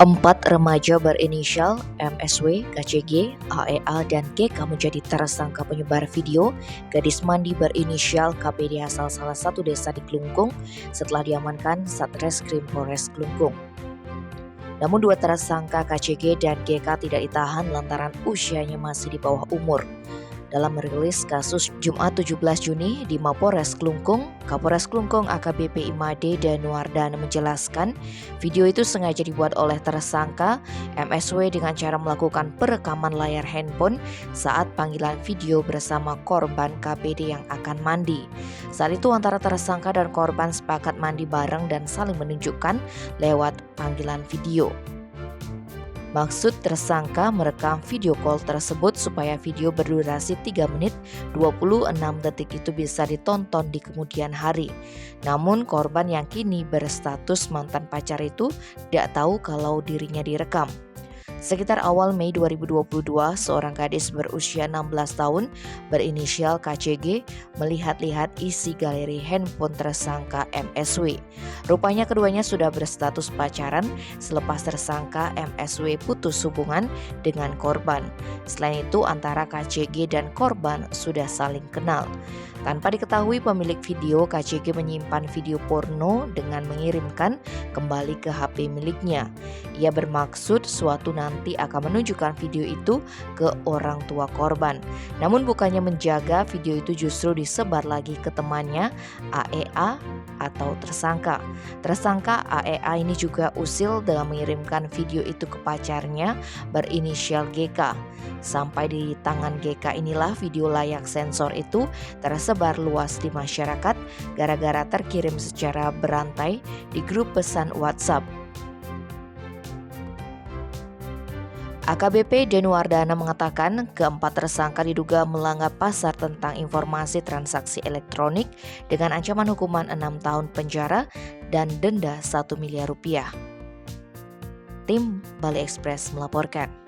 Empat remaja berinisial MSW, KCG, AEA, dan GK menjadi tersangka penyebar video gadis mandi berinisial KPD asal salah satu desa di Klungkung setelah diamankan Satreskrim Polres Klungkung. Namun dua tersangka KCG dan GK tidak ditahan lantaran usianya masih di bawah umur. Dalam merilis kasus Jumat 17 Juni di Mapores Klungkung, Kapolres Klungkung AKBP Imade Danuardana menjelaskan video itu sengaja dibuat oleh tersangka MSW dengan cara melakukan perekaman layar handphone saat panggilan video bersama korban KPD yang akan mandi. Saat itu antara tersangka dan korban sepakat mandi bareng dan saling menunjukkan lewat panggilan video. Maksud tersangka merekam video call tersebut supaya video berdurasi 3 menit 26 detik itu bisa ditonton di kemudian hari. Namun korban yang kini berstatus mantan pacar itu tidak tahu kalau dirinya direkam. Sekitar awal Mei 2022, seorang gadis berusia 16 tahun berinisial KCG melihat-lihat isi galeri handphone tersangka MSW. Rupanya keduanya sudah berstatus pacaran selepas tersangka MSW putus hubungan dengan korban. Selain itu, antara KCG dan korban sudah saling kenal. Tanpa diketahui pemilik video, KCG menyimpan video porno dengan mengirimkan kembali ke HP miliknya. Ia bermaksud suatu nanti akan menunjukkan video itu ke orang tua korban. Namun bukannya menjaga, video itu justru disebar lagi ke temannya AEA atau tersangka. Tersangka AEA ini juga usil dengan mengirimkan video itu ke pacarnya berinisial GK. Sampai di tangan GK inilah video layak sensor itu tersebar luas di masyarakat gara-gara terkirim secara berantai di grup pesan WhatsApp. AKBP Danuardana mengatakan keempat tersangka diduga melanggar pasar tentang informasi transaksi elektronik dengan ancaman hukuman 6 tahun penjara dan denda 1 miliar rupiah. Tim Bali Express melaporkan.